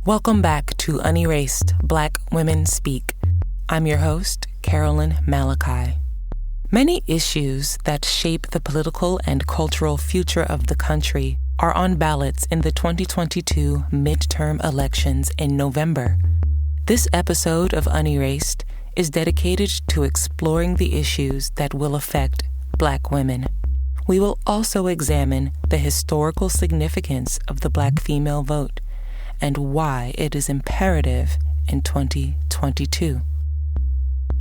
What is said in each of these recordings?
Welcome back to Unerased, Black Women Speak. I'm your host, Carolyn Malachi. Many issues that shape the political and cultural future of the country are on ballots in the 2022 midterm elections in November. This episode of Unerased is dedicated to exploring the issues that will affect Black women. We will also examine the historical significance of the Black female vote and why it is imperative in 2022.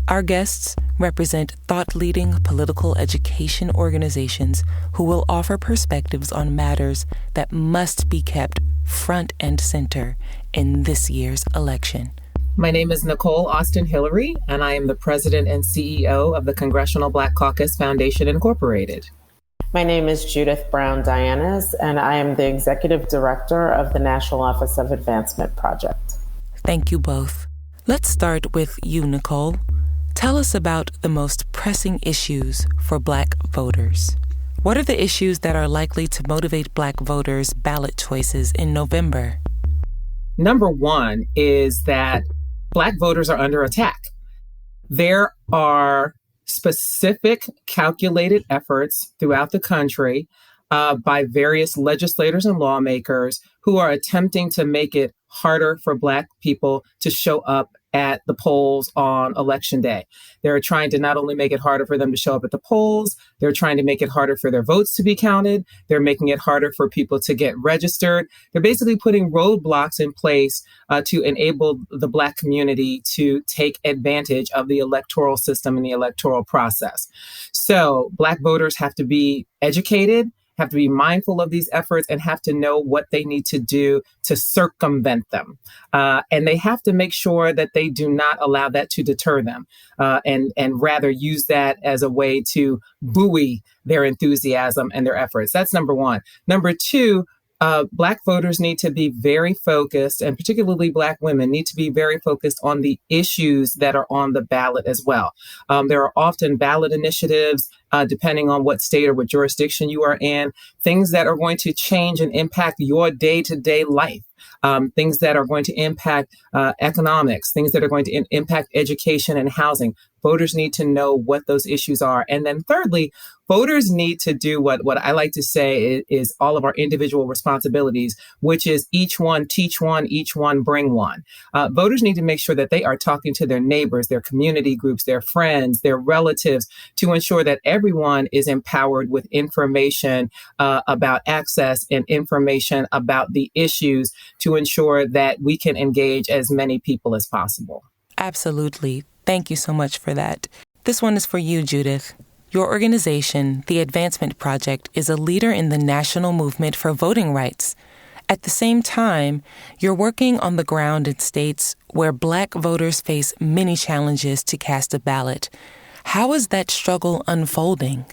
Our guests represent thought-leading political education organizations who will offer perspectives on matters that must be kept front and center in this year's election. My name is Nicole Austin Hillary, and I am the president and CEO of the Congressional Black Caucus Foundation, Incorporated. My name is Judith Brown Dianis, and I am the executive director of the National Office of Advancement Project. Thank you both. Let's start with you, Nicole. Tell us about the most pressing issues for Black voters. What are the issues that are likely to motivate Black voters' ballot choices in November? Number one is that Black voters are under attack. There are specific calculated efforts throughout the country by various legislators and lawmakers who are attempting to make it harder for Black people to show up at the polls on Election Day. They're trying to not only make it harder for them to show up at the polls, they're trying to make it harder for their votes to be counted. They're making it harder for people to get registered. They're basically putting roadblocks in place to enable the Black community to take advantage of the electoral system and the electoral process. So Black voters have to be educated, have to be mindful of these efforts, and have to know what they need to do to circumvent them. And they have to make sure that they do not allow that to deter them and rather use that as a way to buoy their enthusiasm and their efforts. That's number one. Number two, Black voters need to be very focused, and particularly Black women need to be very focused on the issues that are on the ballot as well. There are often ballot initiatives, depending on what state or what jurisdiction you are in, things that are going to change and impact your day-to-day life. Things that are going to impact economics, things that are going to impact education and housing. Voters need to know what those issues are. And then thirdly, voters need to do what I like to say is all of our individual responsibilities, which is each one teach one, each one bring one. Voters need to make sure that they are talking to their neighbors, their community groups, their friends, their relatives, to ensure that everyone is empowered with information about access and information about the issues to ensure that we can engage as many people as possible. Absolutely. Thank you so much for that. This one is for you, Judith. Your organization, the Advancement Project, is a leader in the national movement for voting rights. At the same time, you're working on the ground in states where Black voters face many challenges to cast a ballot. How is that struggle unfolding?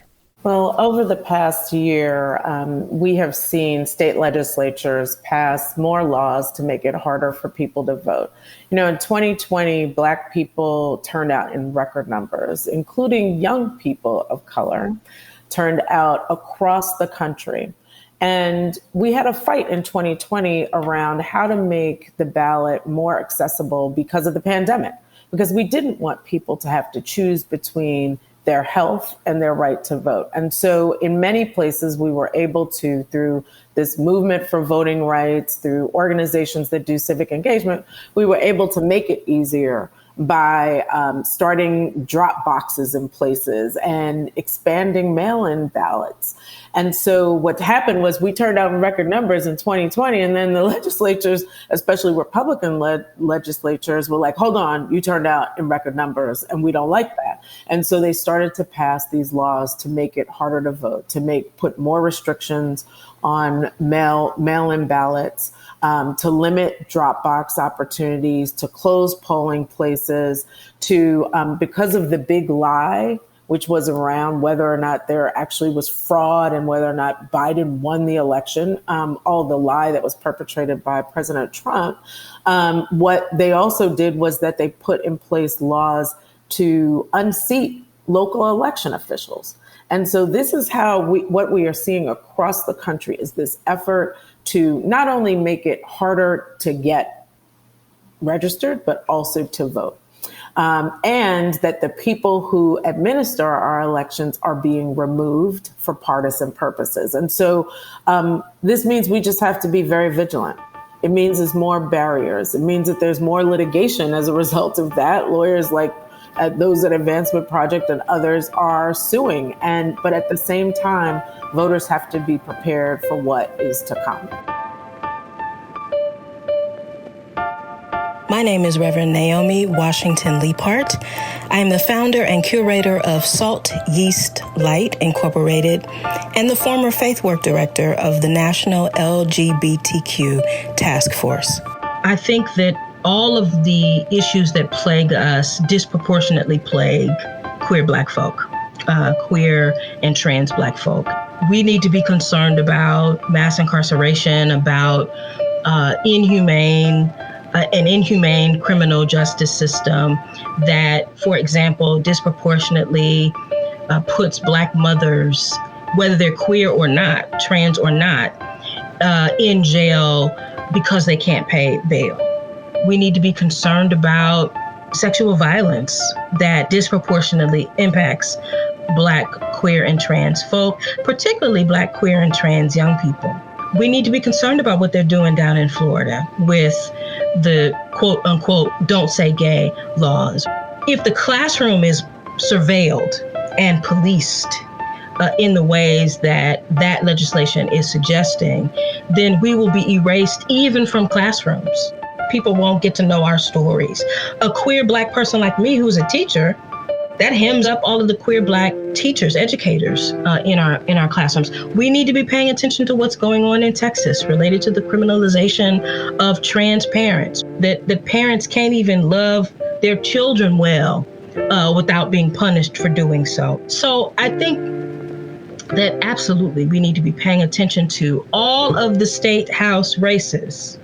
Well, over the past year, we have seen state legislatures pass more laws to make it harder for people to vote. You know, in 2020, Black people turned out in record numbers, including young people of color, turned out across the country. And we had a fight in 2020 around how to make the ballot more accessible because of the pandemic, because we didn't want people to have to choose between their health and their right to vote. And so in many places, we were able to, through this movement for voting rights, through organizations that do civic engagement, we were able to make it easier by starting drop boxes in places and expanding mail-in ballots. And so what happened was we turned out in record numbers in 2020, and then the legislatures, especially Republican-led legislatures, were like, hold on, you turned out in record numbers, and we don't like that. And so they started to pass these laws to make it harder to vote, to put more restrictions on mail-in ballots, to limit drop box opportunities, to close polling places, to because of the big lie, which was around whether or not there actually was fraud and whether or not Biden won the election, all the lie that was perpetrated by President Trump. What they also did was that they put in place laws to unseat local election officials. And so this is how what we are seeing across the country is this effort to not only make it harder to get registered, but also to vote. And that the people who administer our elections are being removed for partisan purposes. And so this means we just have to be very vigilant. It means there's more barriers. It means that there's more litigation as a result of that. Lawyers like those at Advancement Project and others are suing. But at the same time, voters have to be prepared for what is to come. My name is Reverend Naomi Washington Leapart. I am the founder and curator of Salt, Yeast, Light, Incorporated, and the former Faith Work Director of the National LGBTQ Task Force. I think that all of the issues that plague us disproportionately plague queer Black folk, queer and trans Black folk. We need to be concerned about mass incarceration, about an inhumane criminal justice system that, for example, disproportionately puts Black mothers, whether they're queer or not, trans or not, in jail because they can't pay bail. We need to be concerned about sexual violence that disproportionately impacts Black, queer, and trans folk, particularly Black, queer, and trans young people. We need to be concerned about what they're doing down in Florida with the quote unquote don't say gay laws. If the classroom is surveilled and policed in the ways that that legislation is suggesting, then we will be erased even from classrooms. People won't get to know our stories. A queer Black person like me who's a teacher, that hems up all of the queer Black teachers, educators in our classrooms. We need to be paying attention to what's going on in Texas related to the criminalization of trans parents, that parents can't even love their children well without being punished for doing so. So I think that absolutely we need to be paying attention to all of the state house races,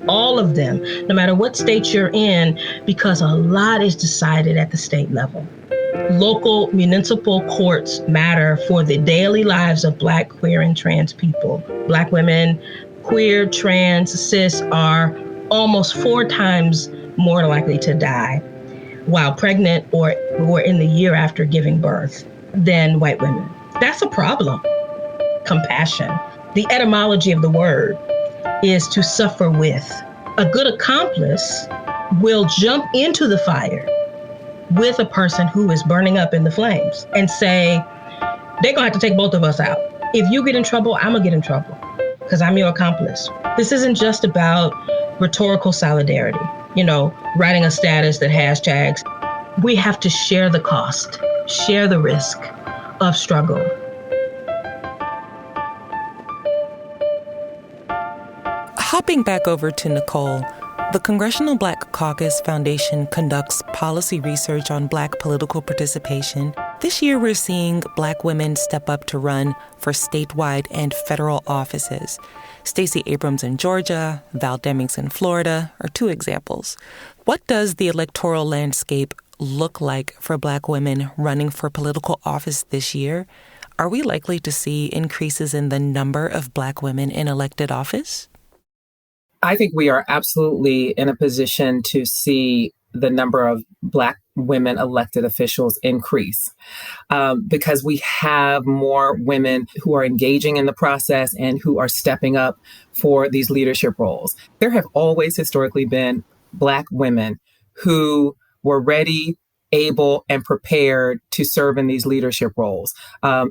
all of them, no matter what state you're in, because a lot is decided at the state level. Local municipal courts matter for the daily lives of Black, queer, and trans people. Black women, queer, trans, cis, are almost 4 times more likely to die while pregnant or in the year after giving birth than white women. That's a problem. Compassion. The etymology of the word is to suffer with. A good accomplice will jump into the fire with a person who is burning up in the flames and say, they're gonna have to take both of us out. If you get in trouble, I'm gonna get in trouble because I'm your accomplice. This isn't just about rhetorical solidarity, writing a status that hashtags. We have to share the cost, share the risk of struggle. Hopping back over to Nicole, the Congressional Black Caucus Foundation conducts policy research on Black political participation. This year, we're seeing Black women step up to run for statewide and federal offices. Stacey Abrams in Georgia, Val Demings in Florida are 2 examples. What does the electoral landscape look like for Black women running for political office this year? Are we likely to see increases in the number of Black women in elected office? I think we are absolutely in a position to see the number of Black women elected officials increase because we have more women who are engaging in the process and who are stepping up for these leadership roles. There have always historically been Black women who were ready, able, and prepared to serve in these leadership roles.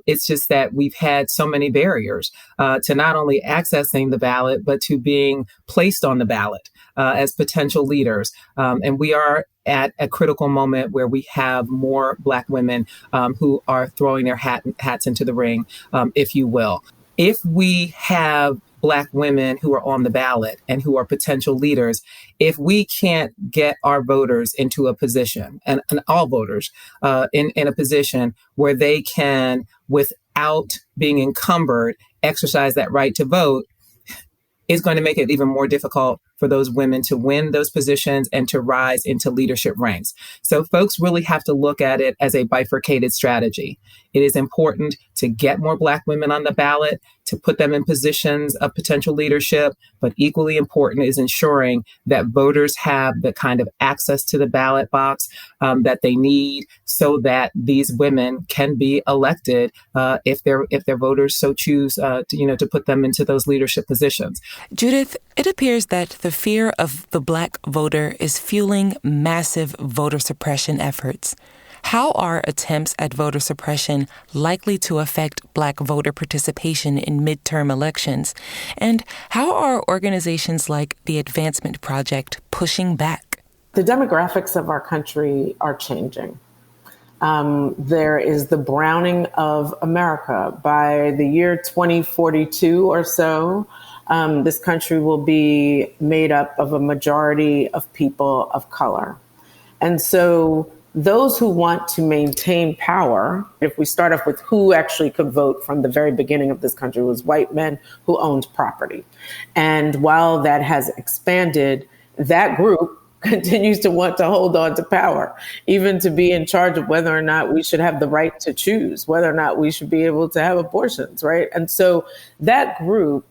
It's just that we've had so many barriers to not only accessing the ballot, but to being placed on the ballot as potential leaders. And we are at a critical moment where we have more Black women who are throwing their hats into the ring, if you will. If we have Black women who are on the ballot and who are potential leaders, if we can't get our voters into a position, and all voters in a position where they can, without being encumbered, exercise that right to vote, it's going to make it even more difficult for those women to win those positions and to rise into leadership ranks. So folks really have to look at it as a bifurcated strategy. It is important to get more Black women on the ballot, to put them in positions of potential leadership. But equally important is ensuring that voters have the kind of access to the ballot box that they need so that these women can be elected if their voters so choose to put them into those leadership positions. Judith, it appears that the fear of the Black voter is fueling massive voter suppression efforts. How are attempts at voter suppression likely to affect Black voter participation in midterm elections? And how are organizations like the Advancement Project pushing back? The demographics of our country are changing. There is the browning of America. By the year 2042 or so, this country will be made up of a majority of people of color. And so those who want to maintain power, if we start off with who actually could vote from the very beginning of this country, was white men who owned property. And while that has expanded, that group continues to want to hold on to power, even to be in charge of whether or not we should have the right to choose, whether or not we should be able to have abortions, right? And so that group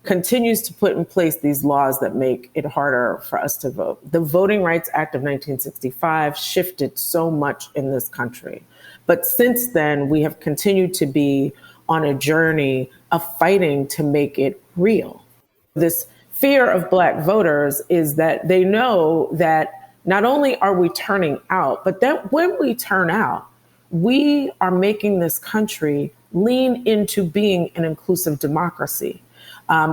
continues to put in place these laws that make it harder for us to vote. The Voting Rights Act of 1965 shifted so much in this country. But since then, we have continued to be on a journey of fighting to make it real. This fear of Black voters is that they know that not only are we turning out, but that when we turn out, we are making this country lean into being an inclusive democracy.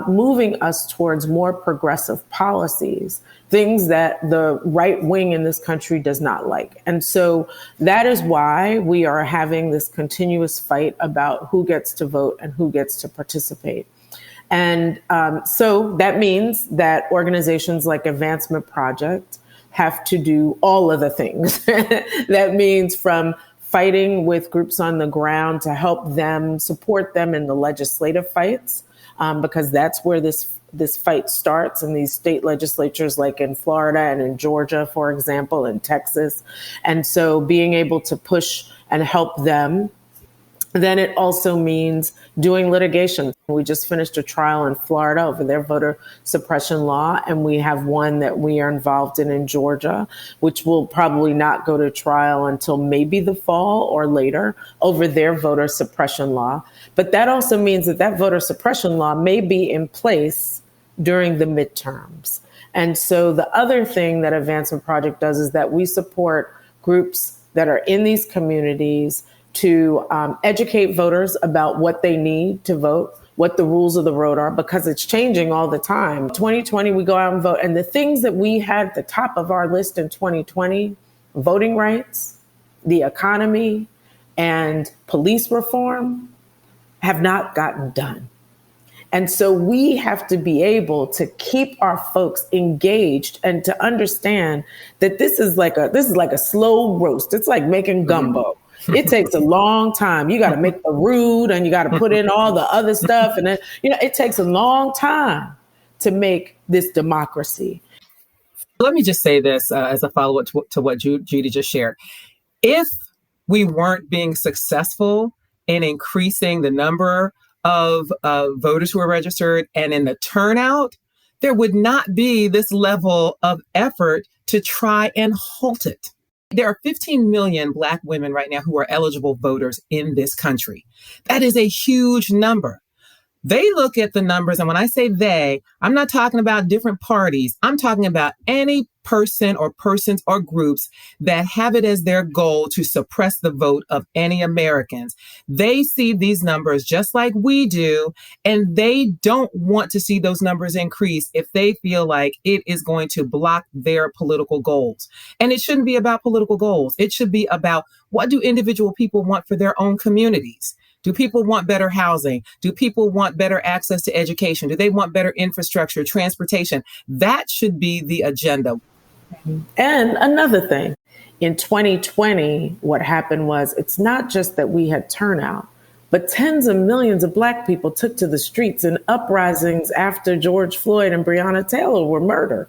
Moving us towards more progressive policies, things that the right wing in this country does not like. And so that is why we are having this continuous fight about who gets to vote and who gets to participate. And so that means that organizations like Advancement Project have to do all of the things. That means from fighting with groups on the ground to help them, support them in the legislative fights, because that's where this fight starts in these state legislatures, like in Florida and in Georgia, for example, in Texas. And so being able to push and help them. Then it also means doing litigation. We just finished a trial in Florida over their voter suppression law, and we have one that we are involved in Georgia, which will probably not go to trial until maybe the fall or later over their voter suppression law. But that also means that that voter suppression law may be in place during the midterms. And so the other thing that Advancement Project does is that we support groups that are in these communities to educate voters about what they need to vote, what the rules of the road are, because it's changing all the time. 2020, we go out and vote. And the things that we had at the top of our list in 2020, voting rights, the economy, and police reform, have not gotten done. And so we have to be able to keep our folks engaged and to understand that this is like a slow roast. It's like making gumbo. It takes a long time. You got to make the roux and you got to put in all the other stuff. And then, it takes a long time to make this democracy. Let me just say this as a follow-up to what Judy just shared. If we weren't being successful in increasing the number of voters who are registered and in the turnout, there would not be this level of effort to try and halt it. There are 15 million Black women right now who are eligible voters in this country. That is a huge number. They look at the numbers, and when I say they, I'm not talking about different parties. I'm talking about any person or persons or groups that have it as their goal to suppress the vote of any Americans. They see these numbers just like we do, and they don't want to see those numbers increase if they feel like it is going to block their political goals. And it shouldn't be about political goals. It should be about what do individual people want for their own communities. Do people want better housing? Do people want better access to education? Do they want better infrastructure, transportation? That should be the agenda. And another thing, in 2020, what happened was it's not just that we had turnout, but tens of millions of Black people took to the streets in uprisings after George Floyd and Breonna Taylor were murdered.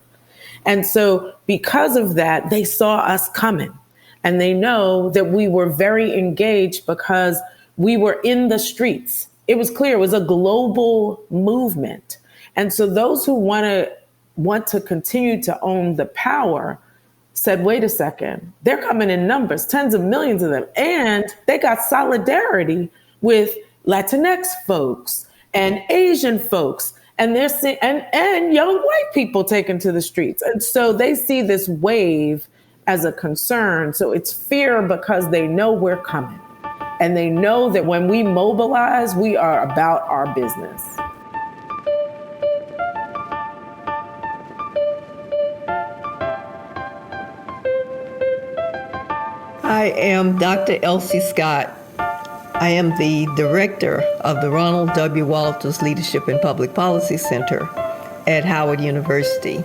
And so because of that, they saw us coming, and they know that we were very engaged because we were in the streets it was clear it was a global movement. And so those who want to continue to own the power said, wait a second, they're coming in numbers, tens of millions of them. And they got solidarity with Latinx folks and Asian folks. And they're and young white people taken to the streets. And so they see this wave as a concern. So it's fear because they know we're coming. And they know that when we mobilize, we are about our business. I am Dr. Elsie Scott. I am the director of the Ronald W. Walters Leadership and Public Policy Center at Howard University.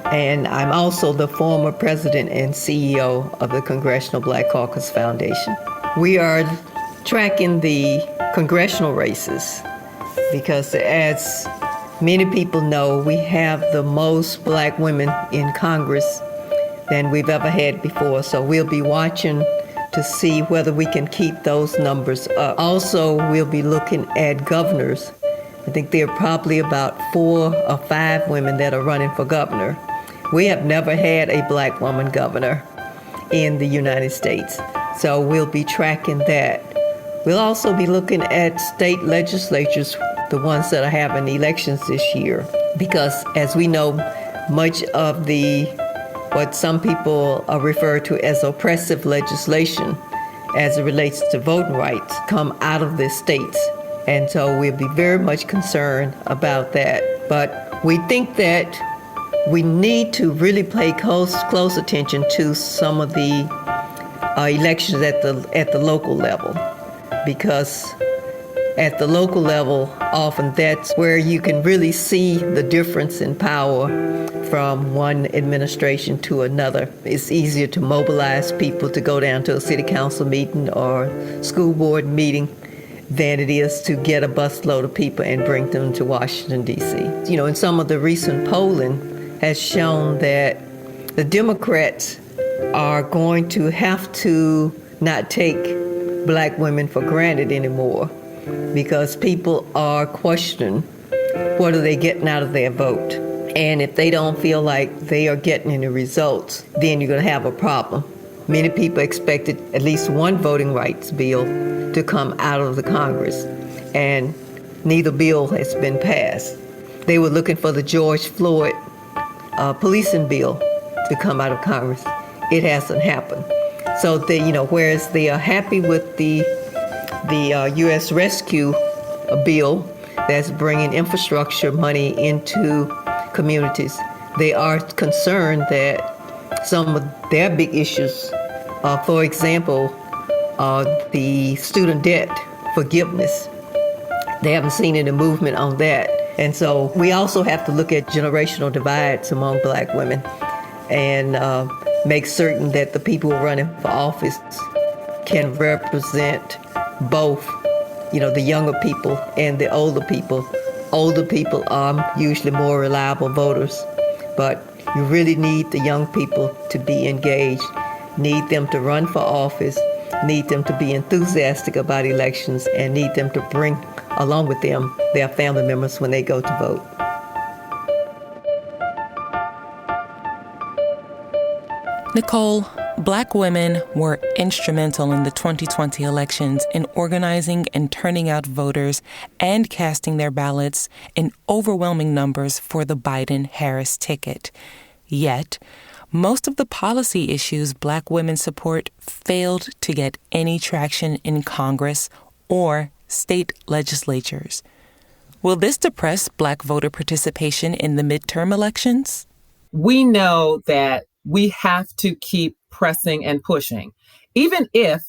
And I'm also the former president and CEO of the Congressional Black Caucus Foundation. We are tracking the congressional races because, as many people know, we have the most Black women in Congress than we've ever had before. So we'll be watching to see whether we can keep those numbers up. Also, we'll be looking at governors. I think there are probably about 4 or 5 women that are running for governor. We have never had a Black woman governor in the United States. So we'll be tracking that. We'll also be looking at state legislatures, the ones that are having elections this year, because as we know, much of what some people refer to as oppressive legislation as it relates to voting rights come out of the states. And so we'll be very much concerned about that. But we think that we need to really pay close attention to some of the elections at the local level, because at the local level, often that's where you can really see the difference in power from one administration to another. It's easier to mobilize people to go down to a city council meeting or school board meeting than it is to get a busload of people and bring them to Washington, D.C. You know, and some of the recent polling has shown that the Democrats are going to have to not take Black women for granted anymore, because people are questioning what are they getting out of their vote. And if they don't feel like they are getting any results, then you're going to have a problem. Many people expected at least one voting rights bill to come out of the Congress, and neither bill has been passed. They were looking for the George Floyd policing bill to come out of Congress. It hasn't happened. So whereas they are happy with the U.S. Rescue bill that's bringing infrastructure money into communities, they are concerned that some of their big issues, for example, the student debt forgiveness, they haven't seen any movement on that. And so we also have to look at generational divides among Black women and make certain that the people running for office can represent both, the younger people and the older people. Older people are usually more reliable voters, but you really need the young people to be engaged, need them to run for office, need them to be enthusiastic about elections, and need them to bring along with them their family members when they go to vote. Nicole, Black women were instrumental in the 2020 elections in organizing and turning out voters and casting their ballots in overwhelming numbers for the Biden-Harris ticket. Yet, most of the policy issues Black women support failed to get any traction in Congress or state legislatures. Will this depress Black voter participation in the midterm elections? We know that we have to keep pressing and pushing, even if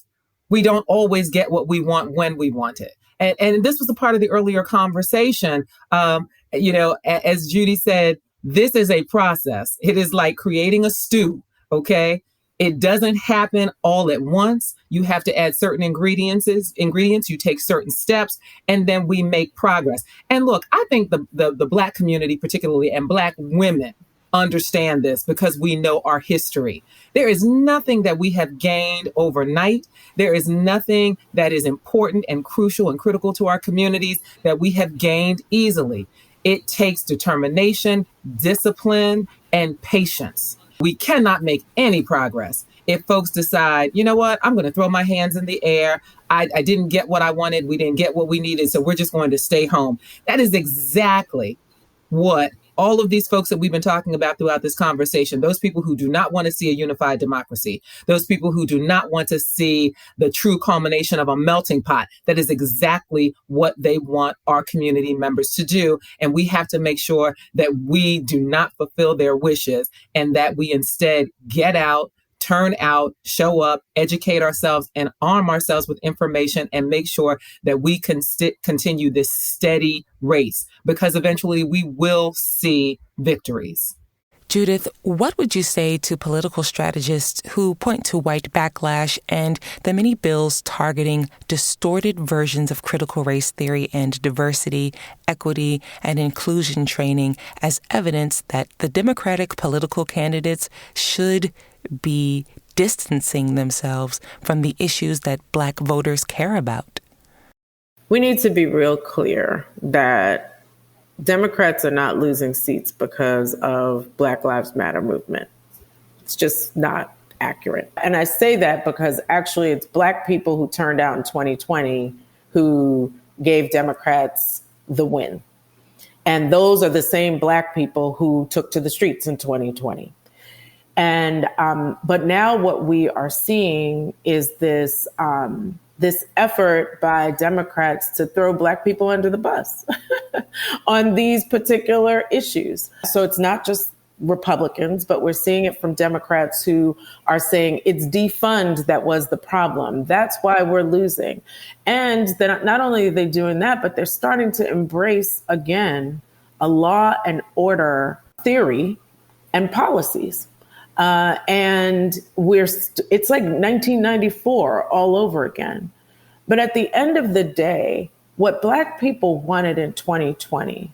we don't always get what we want when we want it. And this was a part of the earlier conversation. As Judy said, this is a process. It is like creating a stew, okay? It doesn't happen all at once. You have to add certain ingredients, you take certain steps, and then we make progress. And look, I think the Black community particularly, and Black women understand this because we know our history. There is nothing that we have gained overnight. There is nothing that is important and crucial and critical to our communities that we have gained easily. It takes determination, discipline, and patience. We cannot make any progress if folks decide, you know what, I'm going to throw my hands in the air. I didn't get what I wanted. We didn't get what we needed. So we're just going to stay home. That is exactly what all of these folks that we've been talking about throughout this conversation, those people who do not want to see a unified democracy, those people who do not want to see the true culmination of a melting pot, that is exactly what they want our community members to do. And we have to make sure that we do not fulfill their wishes and that we instead get out, turn out, show up, educate ourselves, and arm ourselves with information and make sure that we can continue this steady race, because eventually we will see victories. Judith, what would you say to political strategists who point to white backlash and the many bills targeting distorted versions of critical race theory and diversity, equity, and inclusion training as evidence that the Democratic political candidates should be distancing themselves from the issues that Black voters care about? We need to be real clear that Democrats are not losing seats because of Black Lives Matter movement. It's just not accurate. And I say that because actually it's Black people who turned out in 2020 who gave Democrats the win. And those are the same Black people who took to the streets in 2020. And but now what we are seeing is this this effort by Democrats to throw Black people under the bus on these particular issues. So it's not just Republicans, but we're seeing it from Democrats who are saying it's defund that was the problem. That's why we're losing. And then not only are they doing that, but they're starting to embrace again a law and order theory and policies. And it's like 1994 all over again. But at the end of the day, what Black people wanted in 2020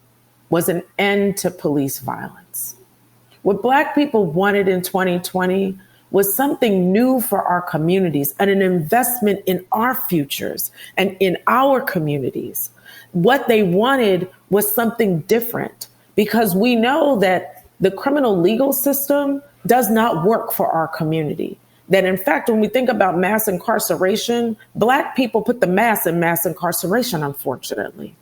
was an end to police violence. What Black people wanted in 2020 was something new for our communities and an investment in our futures and in our communities. What they wanted was something different, because we know that the criminal legal system does not work for our community. That in fact, when we think about mass incarceration, Black people put the mass in mass incarceration, unfortunately.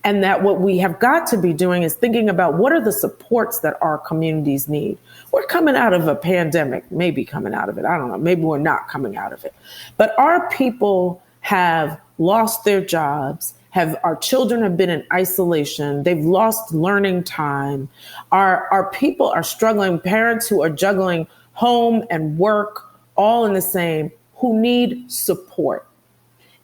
And that what we have got to be doing is thinking about what are the supports that our communities need. We're coming out of a pandemic, maybe coming out of it. I don't know. Maybe we're not coming out of it. But our people have lost their jobs. Our children have been in isolation. They've lost learning time. Our people are struggling. Parents who are juggling home and work all in the same, who need support.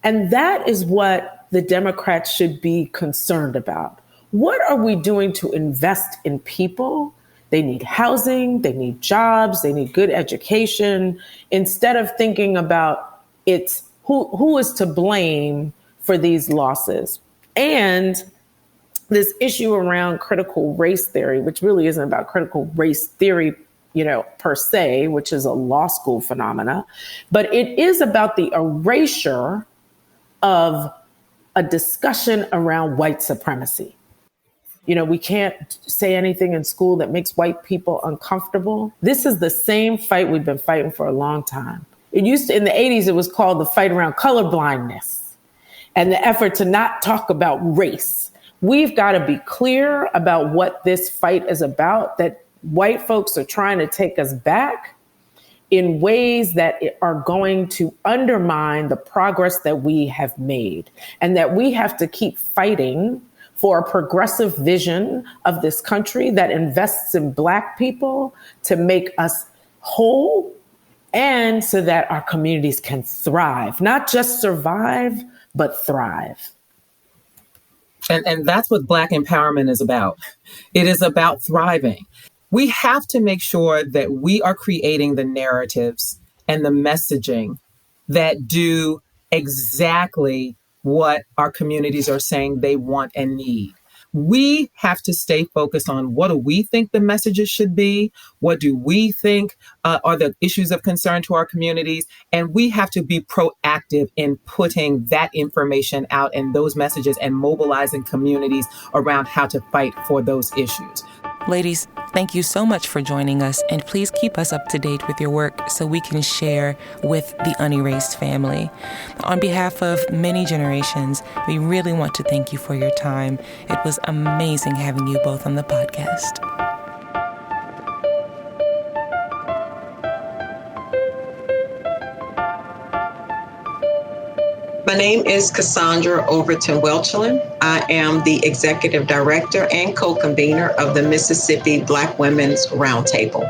And that is what the Democrats should be concerned about. What are we doing to invest in people? They need housing, they need jobs, they need good education, instead of thinking about it's who is to blame for these losses. And this issue around critical race theory, which really isn't about critical race theory, per se, which is a law school phenomena, but it is about the erasure of a discussion around white supremacy. We can't say anything in school that makes white people uncomfortable. This is the same fight we've been fighting for a long time. It used to, in the 80s, it was called the fight around colorblindness and the effort to not talk about race. We've got to be clear about what this fight is about, that white folks are trying to take us back in ways that are going to undermine the progress that we have made, and that we have to keep fighting for a progressive vision of this country that invests in Black people to make us whole, and so that our communities can thrive, not just survive, but thrive. And that's what Black empowerment is about. It is about thriving. We have to make sure that we are creating the narratives and the messaging that do exactly what our communities are saying they want and need. We have to stay focused on what do we think the messages should be? What do we think are the issues of concern to our communities? And we have to be proactive in putting that information out and those messages and mobilizing communities around how to fight for those issues. Ladies, thank you so much for joining us, and please keep us up to date with your work so we can share with the Unerased family. On behalf of many generations, we really want to thank you for your time. It was amazing having you both on the podcast. My name is Cassandra Overton Welchland. I am the Executive Director and co-convener of the Mississippi Black Women's Roundtable.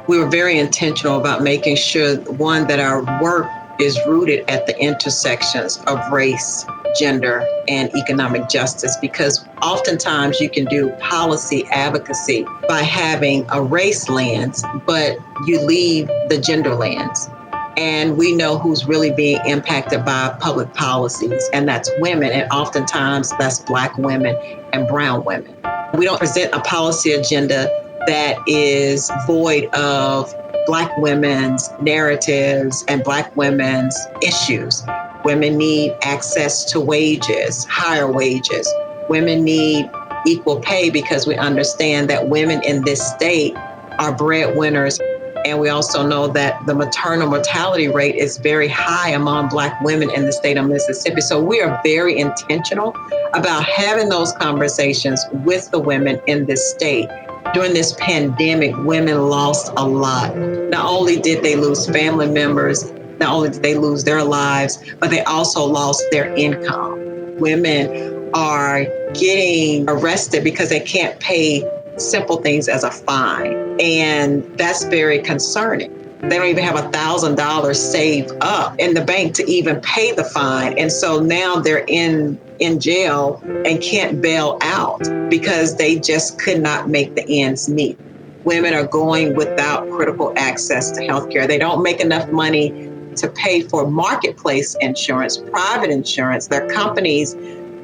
We were very intentional about making sure, one, that our work is rooted at the intersections of race, gender, and economic justice, because oftentimes you can do policy advocacy by having a race lens, but you leave the gender lens. And we know who's really being impacted by public policies, and that's women. And oftentimes that's Black women and brown women. We don't present a policy agenda that is void of Black women's narratives and Black women's issues. Women need access to wages, higher wages. Women need equal pay because we understand that women in this state are breadwinners. And we also know that the maternal mortality rate is very high among Black women in the state of Mississippi. So we are very intentional about having those conversations with the women in this state. During this pandemic, women lost a lot. Not only did they lose family members, not only did they lose their lives, but they also lost their income. Women are getting arrested because they can't pay simple things as a fine. And that's very concerning. They don't even have $1,000 saved up in the bank to even pay the fine. And so now they're in jail and can't bail out because they just could not make the ends meet. Women are going without critical access to healthcare. They don't make enough money to pay for marketplace insurance, private insurance. Their companies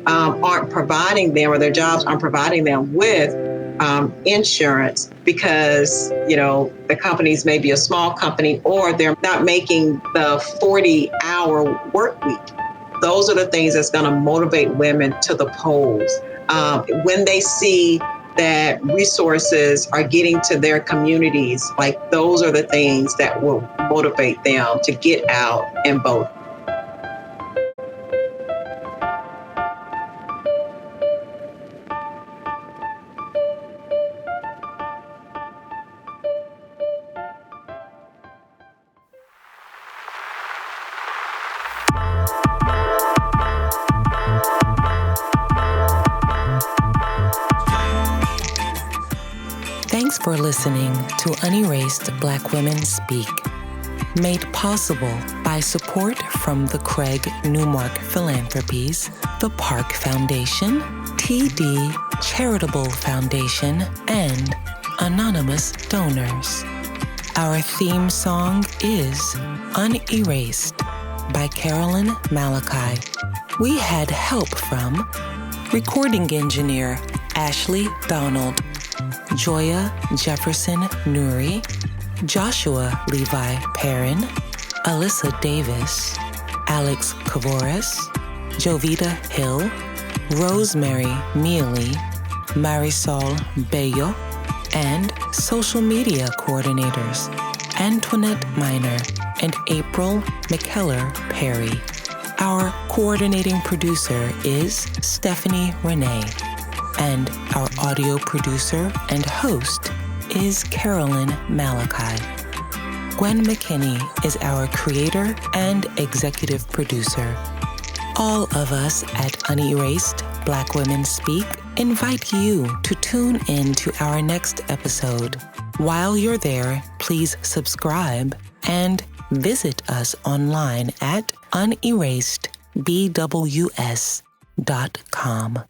aren't providing them, or their jobs aren't providing them with insurance because, the companies may be a small company or they're not making the 40-hour work week. Those are the things that's going to motivate women to the polls. When they see that resources are getting to their communities, like those are the things that will motivate them to get out and vote. Thanks for listening to Unerased Black Women Speak, made possible by support from the Craig Newmark Philanthropies, the Park Foundation, TD Charitable Foundation, and anonymous donors. Our theme song is Unerased by Carolyn Malachi. We had help from recording engineer Ashley Donald, Joya Jefferson Nuri, Joshua Levi Perrin, Alyssa Davis, Alex Kavoris, Jovita Hill, Rosemary Mealy, Marisol Bello, and social media coordinators Antoinette Miner and April McKellar Perry. Our coordinating producer is Stephanie Renee. And our audio producer and host is Carolyn Malachi. Gwen McKinney is our creator and executive producer. All of us at Unerased Black Women Speak invite you to tune in to our next episode. While you're there, please subscribe and visit us online at unerasedbws.com.